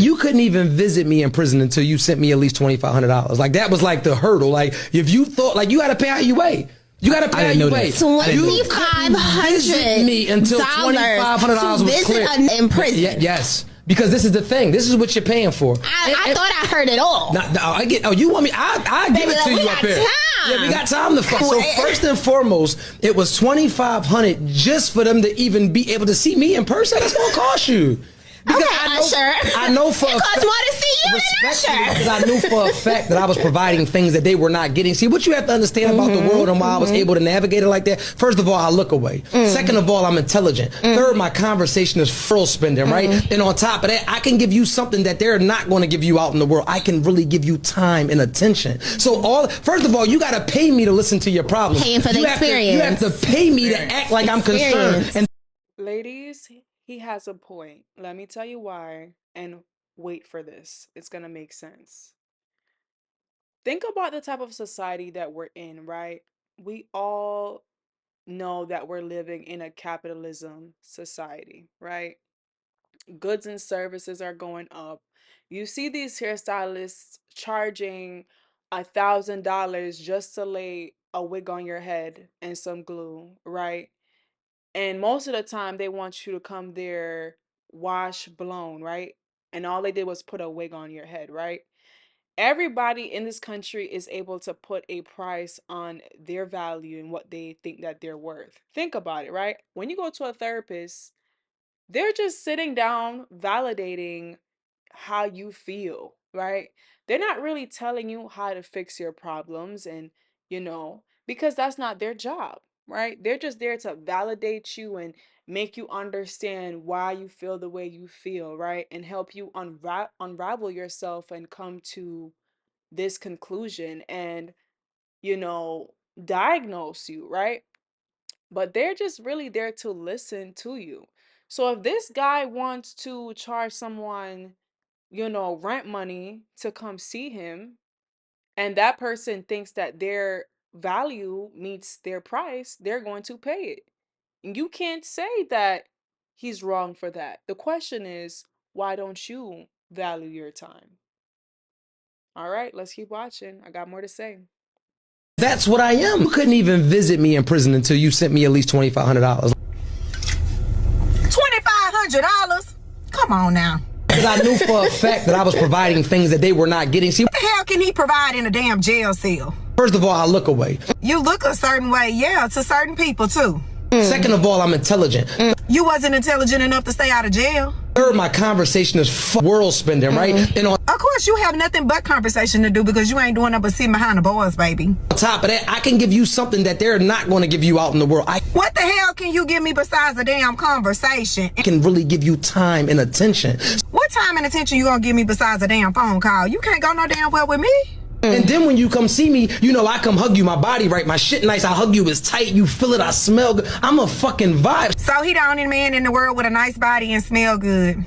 You couldn't even visit me in prison until you sent me at least $2,500. Like that was like the hurdle. Like if you thought like you got to pay out your way. You got to pay out your way. $2,500 me until $2,500 was clear in prison. Yes. Because this is the thing. This is what you're paying for. I thought I heard it all. I get. Oh, you want me? I give it to you up here. Yeah, we got time to fuck. So first and foremost, it was $2,500 just for them to even be able to see me in person. That's gonna cost you. Because I know for it costs more to see you than Usher. Because I knew for a fact that I was providing things that they were not getting. See, what you have to understand about the world and why I was able to navigate it like that. First of all, I look away. Second of all, I'm intelligent. Third, my conversation is frill spending, right? And on top of that, I can give you something that they're not going to give you out in the world. I can really give you time and attention. So first of all, you got to pay me to listen to your problems. Paying for the experience. You have to pay me to act like I'm concerned. And ladies, he has a point. Let me tell you why, and wait for this. It's going to make sense. Think about the type of society that we're in, right? We all know that we're living in a capitalism society, right? Goods and services are going up. You see these hairstylists charging $1,000 just to lay a wig on your head and some glue, right? And most of the time, they want you to come there wash blown, right? And all they did was put a wig on your head, right? Everybody in this country is able to put a price on their value and what they think that they're worth. Think about it, right? When you go to a therapist, they're just sitting down validating how you feel, right? They're not really telling you how to fix your problems and, because that's not their job, right? They're just there to validate you and make you understand why you feel the way you feel, right? And help you unravel yourself and come to this conclusion and, you know, diagnose you, right? But they're just really there to listen to you. So if this guy wants to charge someone, rent money to come see him, and that person thinks that their value meets their price, they're going to pay it. And you can't say that he's wrong for that. The question is, why don't you value your time? All right, let's keep watching. I got more to say. that's what I am. You couldn't even visit me in prison until you sent me at least $2,500. $2,500? Come on now. Because I knew for a fact that I was providing things that they were not getting. See, what the hell can he provide in a damn jail cell? First of all, I look away. You look a certain way, yeah, to certain people too. Second of all, I'm intelligent. You wasn't intelligent enough to stay out of jail. Third, my conversation is world spending, right? And of course, you have nothing but conversation to do because you ain't doing nothing but sitting behind the bars, baby. On top of that, I can give you something that they're not going to give you out in the world. What the hell can you give me besides a damn conversation? I can really give you time and attention. What time and attention you gonna give me besides a damn phone call? You can't go no damn well with me. And then when you come see me, I come hug you, my body right, my shit nice, I hug you, it's tight, you feel it, I smell good. I'm a fucking vibe. So he the only man in the world with a nice body and smell good.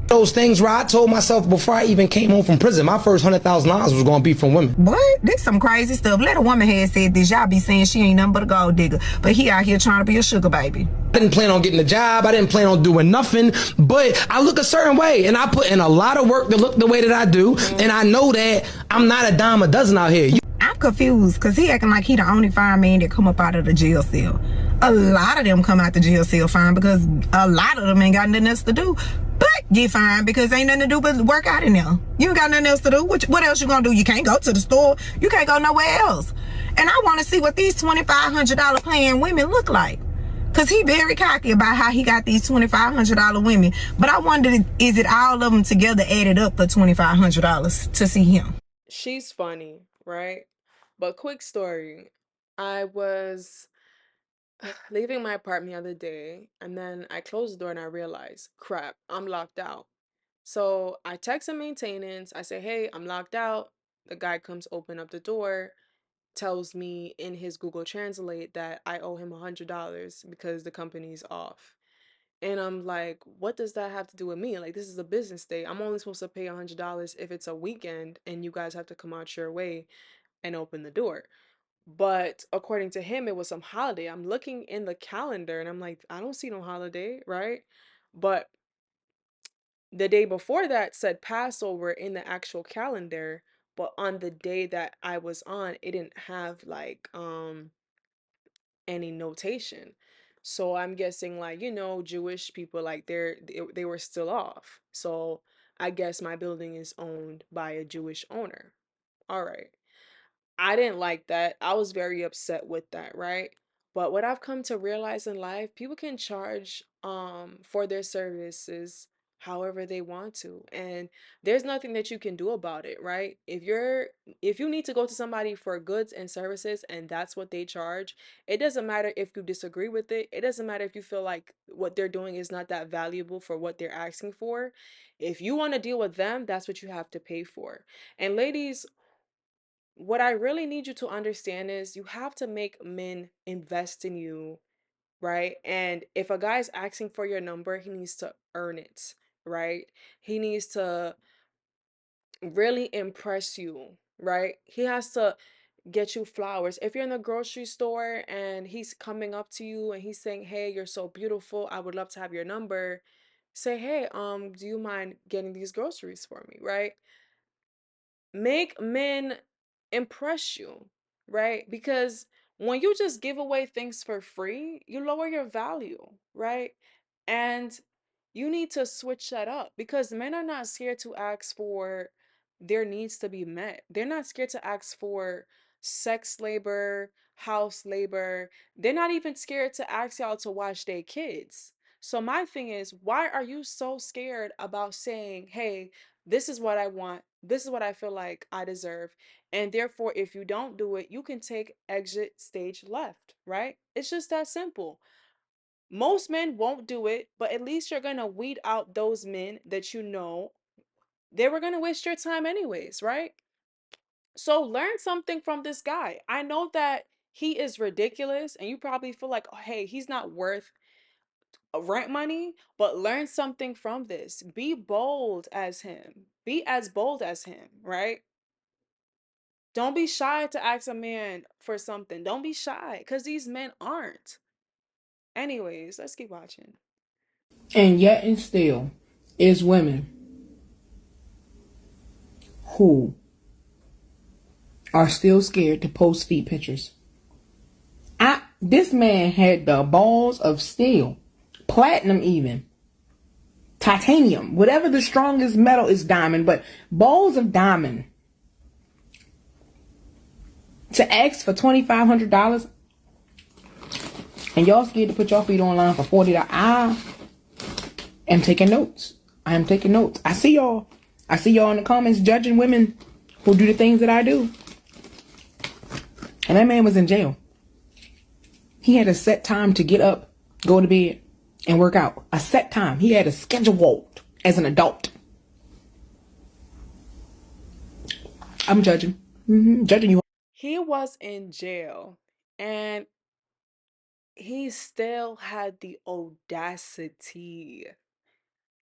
Those things where I told myself before I even came home from prison, my first $100,000 was going to be from women. What? This some crazy stuff. Let a woman had said this. Y'all be saying she ain't nothing but a gold digger. But he out here trying to be a sugar baby. I didn't plan on getting a job. I didn't plan on doing nothing. But I look a certain way. And I put in a lot of work to look the way that I do. And I know that I'm not a dime a dozen out here. I'm confused because he acting like he the only fine man that come up out of the jail cell. A lot of them come out the jail cell fine because a lot of them ain't got nothing else to do but get fine because ain't nothing to do but work out in there. You ain't got nothing else to do. What else you gonna do? You can't go to the store. You can't go nowhere else. And I want to see what these $2,500 paying women look like. Because he very cocky about how he got these $2,500 women. But I wondered, is it all of them together added up for $2,500 to see him? She's funny, right? But quick story. I was leaving my apartment the other day, and then I closed the door and I realized, crap, I'm locked out. So I text him maintenance. I say, hey, I'm locked out. The guy comes open up the door, tells me in his Google Translate that I owe him $100 because the company's off. And I'm like, what does that have to do with me? Like, this is a business day. I'm only supposed to pay $100 if it's a weekend and you guys have to come out your way and open the door. But according to him, it was some holiday. I'm looking in the calendar and I'm like, I don't see no holiday, right? But The day before that said Passover in the actual calendar, but on the day that I was on, it didn't have like any notation. So I'm guessing like, Jewish people like they were still off. So I guess my building is owned by a Jewish owner. All right. I didn't like that. I was very upset with that, right? But what I've come to realize in life, people can charge for their services however they want to. And there's nothing that you can do about it, right? If you need to go to somebody for goods and services and that's what they charge, it doesn't matter if you disagree with it. It doesn't matter if you feel like what they're doing is not that valuable for what they're asking for. If you want to deal with them, that's what you have to pay for. And ladies, what I really need you to understand is you have to make men invest in you, right? And if a guy's asking for your number, he needs to earn it, right? He needs to really impress you, right? He has to get you flowers. If you're in the grocery store and he's coming up to you and he's saying, "Hey, you're so beautiful. I would love to have your number." Say, "Hey, do you mind getting these groceries for me?" Right? Make men impress you, right? Because when you just give away things for free, you lower your value, right? And you need to switch that up because men are not scared to ask for their needs to be met. They're not scared to ask for sex labor, house labor. They're not even scared to ask y'all to watch their kids. So my thing is, why are you so scared about saying, "Hey, this is what I want. This is what I feel like I deserve." And therefore, if you don't do it, you can take exit stage left, right? It's just that simple. Most men won't do it, but at least you're going to weed out those men that they were going to waste your time anyways, right? So learn something from this guy. I know that he is ridiculous and you probably feel like, "Oh, hey, he's not worth rent money," but learn something from this. Be bold as him. Be as bold as him, right? Don't be shy to ask a man for something. Don't be shy because these men aren't. Anyways, let's keep watching. And yet and still is women who are still scared to post feet pictures. This man had the balls of steel, platinum even, titanium, whatever the strongest metal is diamond, but balls of diamond. To ask for $2,500 and y'all scared to put your feet online for $40. I am taking notes. I am taking notes. I see y'all in the comments judging women who do the things that I do. And that man was in jail. He had a set time to get up, go to bed, and work out. A set time. He had a schedule as an adult. I'm judging. Judging you. He was in jail and he still had the audacity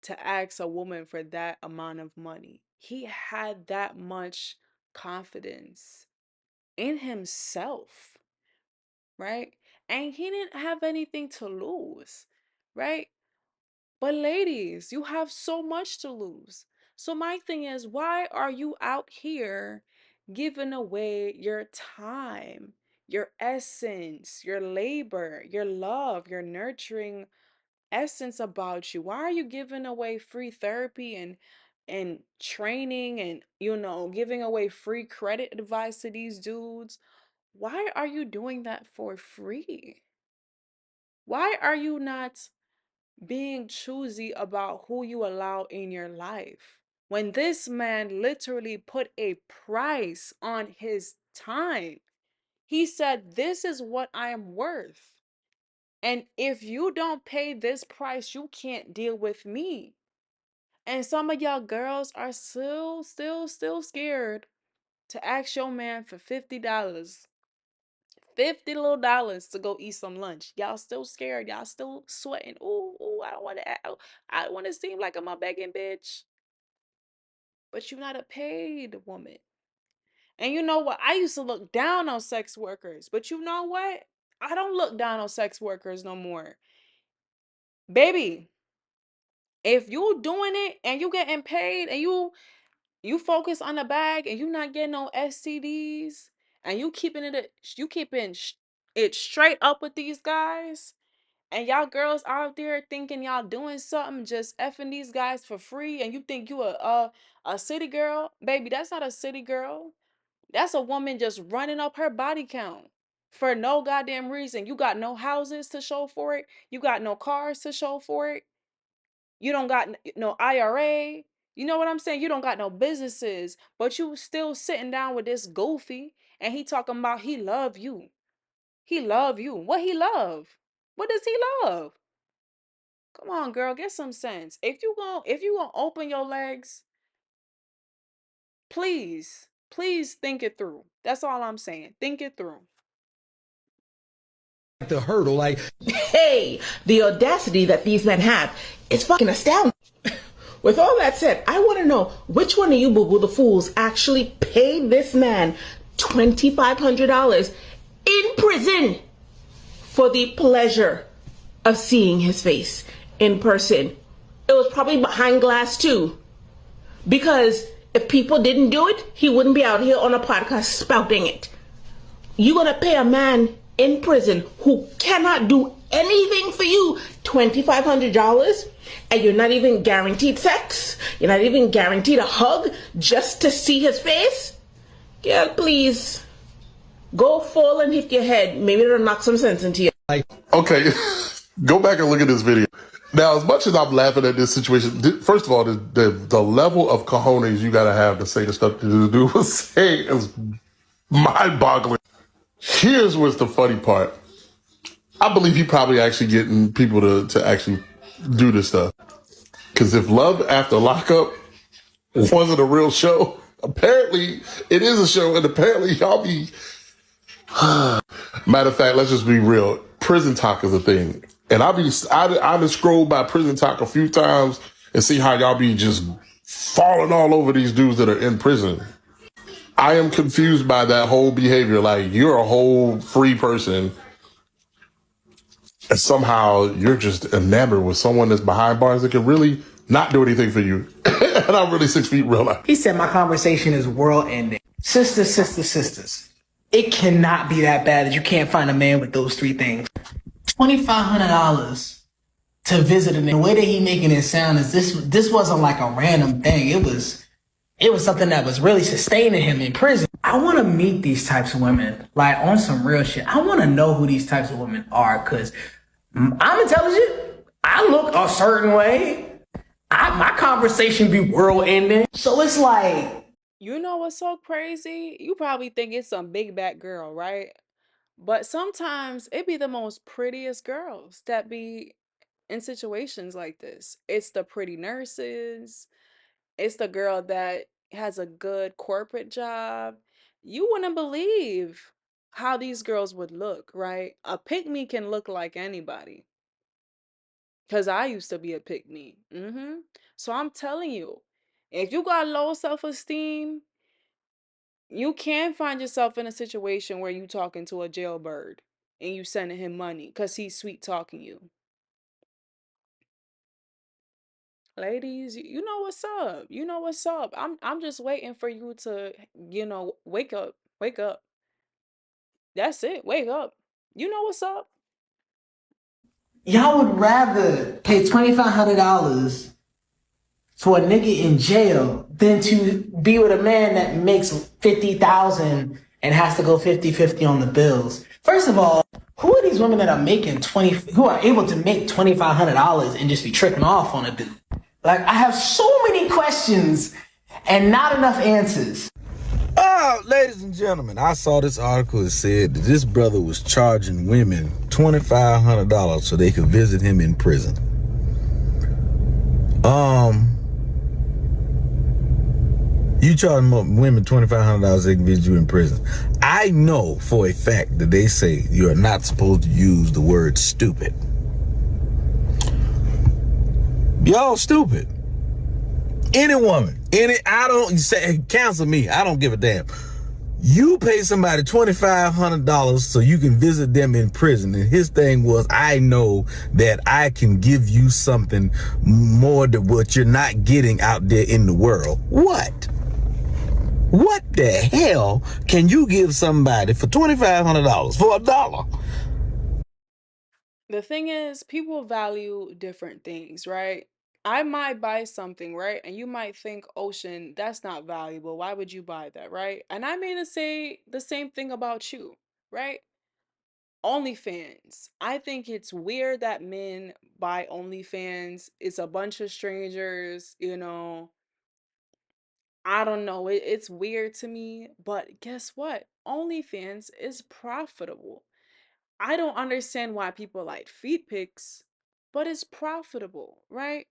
to ask a woman for that amount of money. He had that much confidence in himself, right? And he didn't have anything to lose, right? But ladies, you have so much to lose. So my thing is, why are you out here giving away your time, your essence, your labor, your love, your nurturing essence about you? Why are you giving away free therapy and training and giving away free credit advice to these dudes? Why are you doing that for free? Why are you not being choosy about who you allow in your life? When this man literally put a price on his time, he said, "This is what I am worth. And if you don't pay this price, you can't deal with me." And some of y'all girls are still scared to ask your man for $50. $50 to go eat some lunch. Y'all still scared. Y'all still sweating. Ooh, I don't want to seem like I'm a begging bitch. But you're not a paid woman. And you know what? I used to look down on sex workers. But you know what? I don't look down on sex workers no more. Baby, If you doing it and you getting paid and you focus on the bag and you not getting no STDs and you keeping it straight up with these guys, and y'all girls out there thinking y'all doing something, just effing these guys for free, and you think you a city girl, baby, that's not a city girl. That's a woman just running up her body count for no goddamn reason. You got no houses to show for it. You got no cars to show for it. You don't got no IRA. You know what I'm saying? You don't got no businesses, but you still sitting down with this goofy, and he talking about he love you. He love you. What he love? What does he love? Come on, girl, get some sense. If you gonna open your legs, please think it through. That's all I'm saying. Think it through. The hurdle, like, Hey, the audacity that these men have is fucking astounding. With all that said, I want to know which one of you boo-boo the fools actually paid this man $2,500 in prison for the pleasure of seeing his face in person. It was probably behind glass too. Because if people didn't do it, he wouldn't be out here on a podcast spouting it. You're gonna pay a man in prison who cannot do anything for you $2,500, and you're not even guaranteed sex, you're not even guaranteed a hug just to see his face? Girl, please go fall and hit your head. Maybe it'll knock some sense into you. Okay, go back and look at this video. Now, as much as I'm laughing at this situation, first of all, the level of cojones you gotta have to say the stuff that the dude was saying is mind-boggling. Here's what's the funny part. I believe he probably actually getting people to actually do this stuff. Because if Love After Lockup wasn't a real show, apparently it is a show, and apparently y'all be... Matter of fact, let's just be real. Prison talk is a thing. And I just scrolled by Prison Talk a few times and see how y'all be just falling all over these dudes that are in prison. I am confused by that whole behavior. Like, you're a whole free person, and somehow you're just enamored with someone that's behind bars that can really not do anything for you. And I'm really 6 feet real life. He said my conversation is world ending. Sisters. It cannot be that bad that you can't find a man with those three things. $2,500 to visit him. The way that he making it sound is this wasn't like a random thing. It was something that was really sustaining him in prison. I want to meet these types of women, like on some real shit. I want to know who these types of women are, because I'm intelligent. I look a certain way. My conversation be world ending. So it's like, You know what's so crazy? You probably think it's some big back girl, right? But sometimes it be the most prettiest girls that be in situations like this. It's the pretty nurses. It's the girl that has a good corporate job. You wouldn't believe how these girls would look, right? A Pickme can look like anybody. Because I used to be a Pickme. So I'm telling you, if you got low self-esteem, you can find yourself in a situation where you talking to a jailbird and you sending him money because he's sweet talking you. Ladies, you know what's up. You know what's up. I'm just waiting for you to, wake up. Wake up. That's it. Wake up. You know what's up. y'all would rather pay $2,500 for a nigga in jail than to be with a man that makes $50,000 and has to go 50-50 on the bills. First of all, who are these women that are who are able to make $2,500 and just be tripping off on a dude? Like, I have so many questions and not enough answers. Ladies and gentlemen, I saw this article that said that this brother was charging women $2,500 so they could visit him in prison. You charging women $2,500 so they can visit you in prison. I know for a fact that they say you are not supposed to use the word stupid. Y'all stupid. Any woman, I don't say, cancel me. I don't give a damn. You pay somebody $2,500 so you can visit them in prison. And his thing was, I know that I can give you something more than what you're not getting out there in the world. What? What the hell can you give somebody for $2,500 for $1? The thing is, people value different things, right? I might buy something, right? And you might think, Ocean, that's not valuable. Why would you buy that, right? And I may say the same thing about you, right? OnlyFans. I think it's weird that men buy OnlyFans. It's a bunch of strangers, you know. I don't know. It's weird to me, but guess what? OnlyFans is profitable. I don't understand why people like feet pics, but it's profitable, right?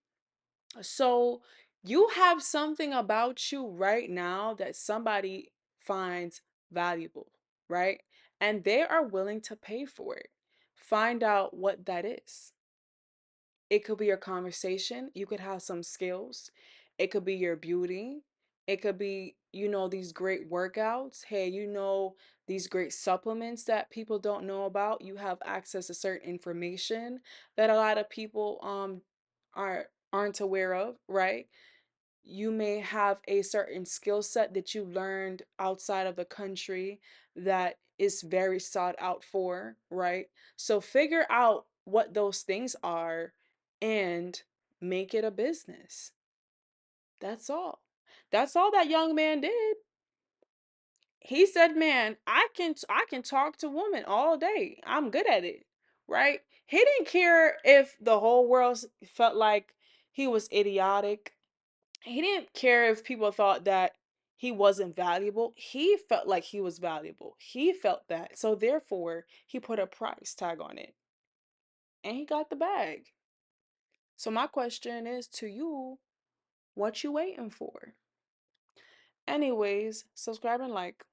So you have something about you right now that somebody finds valuable, right? And they are willing to pay for it. Find out what that is. It could be your conversation. You could have some skills. It could be your beauty. It could be, these great workouts. Hey, these great supplements that people don't know about. You have access to certain information that a lot of people aren't aware of, right? You may have a certain skill set that you learned outside of the country that is very sought out for, right? So figure out what those things are and make it a business. That's all. That's all that young man did. He said, "Man, I can talk to women all day. I'm good at it." Right? He didn't care if the whole world felt like he was idiotic. He didn't care if people thought that he wasn't valuable. He felt like he was valuable. He felt that. So therefore, he put a price tag on it and he got the bag. So my question is to you, what you waiting for? Anyways, subscribe and like.